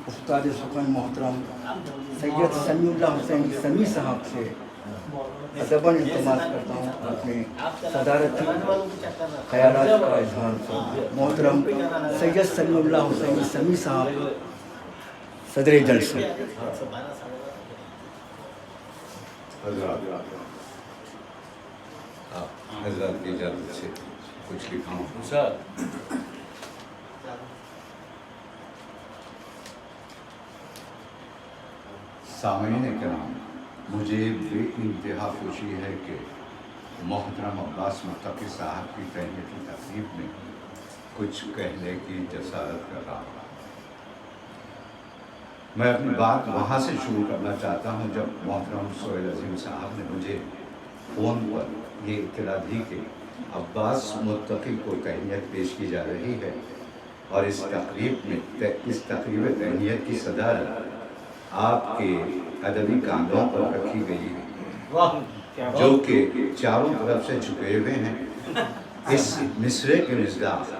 استاد سخن محترم سید سمیع اللہ حسین سمیع صاحب سے ادباً التماس کرتا ہوں اپنے صدارتی خیالات کا اظہار کریں۔ محترم سید سمیع اللہ حسین سمیع صاحب صدر جلسہ۔ حضرات کی اجازت سے کچھ لکھا ہوں۔ سامعین کرام، مجھے بے انتہا خوشی ہے کہ محترم عباس متقی صاحب کی تہنیتی تقریب میں کچھ کہنے کی جسارت کر رہا ہوں۔ میں اپنی بات وہاں سے شروع کرنا چاہتا ہوں جب محترم سہیل عظیم صاحب نے مجھے فون پر یہ اطلاع دی کہ عباس متقی کو تہنیت پیش کی جا رہی ہے اور اس تقریب تہنیت کی صدارت آپ کے ادبی کاندھوں پر رکھی گئی ہے، جو کہ چاروں طرف سے جھکے ہوئے ہیں۔ اس مصرعے کے مصداق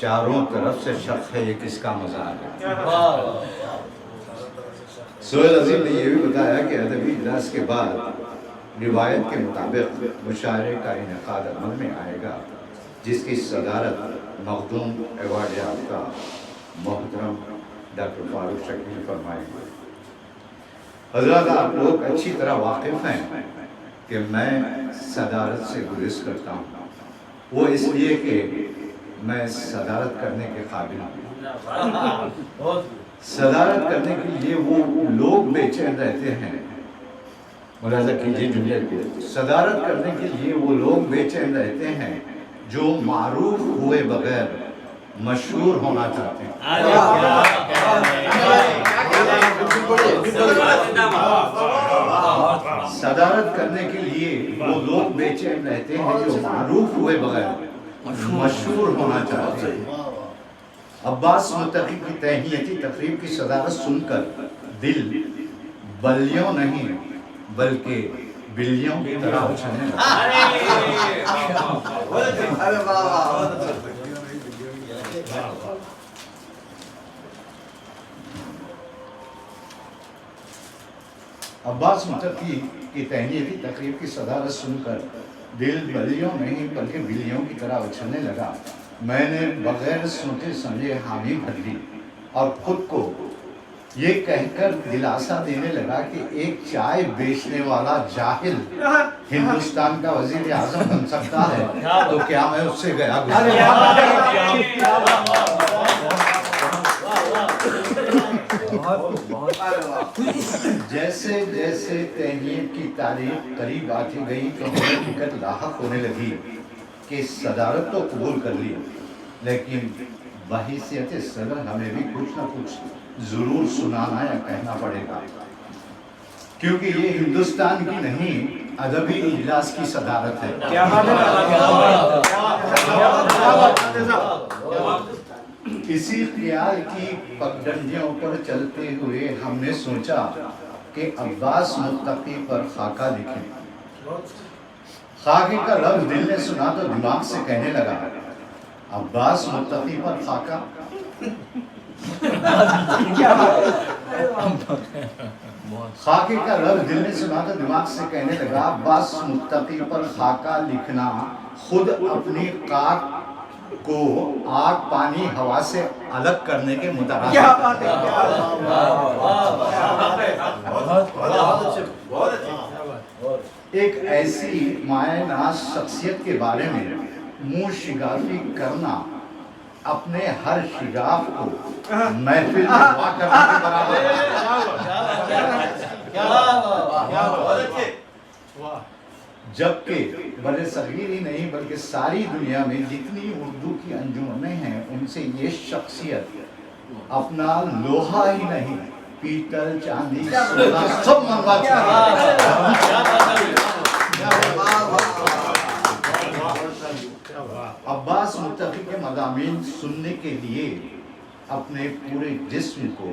چاروں طرف سے شک ہے یہ کس کا مزاج ہے۔ سہیل عظیم نے یہ بھی بتایا کہ ادبی اجلاس کے بعد روایت کے مطابق مشاعرے کا انعقاد عمل میں آئے گا، جس کی صدارت مخدوم ایوارڈ یافتہ محترم ڈاکٹر فاروق شکیل فرمائیں گے۔ حضرات، آپ لوگ اچھی طرح واقف ہیں کہ میں صدارت سے گریز کرتا ہوں، وہ اس لیے کہ میں صدارت کرنے کے قابل ہوں۔ صدارت کرنے کے لیے وہ لوگ بے چین رہتے ہیں، ملاحظہ کیجیے جملے کو، صدارت کرنے کے لیے وہ لوگ بے چین رہتے ہیں جو معروف ہوئے بغیر مشہور ہونا چاہتے ہیں۔ صدارت کرنے کے لیے وہ لوگ بے چین رہتے ہیں جو معروف ہوئے بغیر مشہور ہونا چاہتے ہیں۔ عباس متقی کی تہنیتی تقریب کی صدارت سن کر دل بلیوں نہیں بلکہ بلیوں کی طرح اچھلنے لگا۔ عباس متقی کی تہنیتی تقریب کی صدارت سن کر دل بلیوں نہیں بلکہ بلیوں کی طرح اچھلنے لگا۔ میں نے بغیر سوچے سمجھے حامی بھر لی اور خود کو یہ کہہ کر دلاسا دینے لگا کہ ایک چائے بیچنے والا جاہل ہندوستان کا وزیر اعظم بن سکتا ہے تو کیا میں اس سے گیا گزرا۔ جیسے جیسے تہنیت کی تاریخ قریب آتی گئی تو مجھے فکر لاحق ہونے لگی کہ صدارت تو قبول کر لی، لیکن بحیثیت صدر ہمیں بھی کچھ نہ کچھ ضرور سنانا یا کہنا پڑے گا، کیونکہ یہ ہندوستان کی نہیں ادبی اجلاس کی صدارت ہے۔ اسی خیال کی پگڈنڈیوں پر چلتے ہوئے ہم نے سوچا کہ عباس متقی پر خاکہ لکھیں۔ خاکے کا لفظ دل نے سنا تو دماغ سے کہنے لگا عباس متقی پر خاکہ؟ خاکے کا لفظ دل نے سنا تو دماغ سے کہنے لگا عباس متقی پر خاکہ لکھنا خود اپنی خاک کو آگ پانی ہوا سے الگ کرنے کے مترادف ہے۔ ایک ایسی مایہ ناز شخصیت کے بارے میں منہ شگافی کرنا اپنے ہر شگاف کو محفل میں دعا کرنے کے برابر ہے۔ جبکہ برے صغیر ہی نہیں بلکہ ساری دنیا میں جتنی اردو کی انجمنیں ہیں ان سے یہ شخصیت اپنا لوہا ہی نہیں پیتل چاندی سونا سب منگوا چکی ہے۔ عباس متقی کے مضامین سننے کے لیے اپنے پورے جسم کو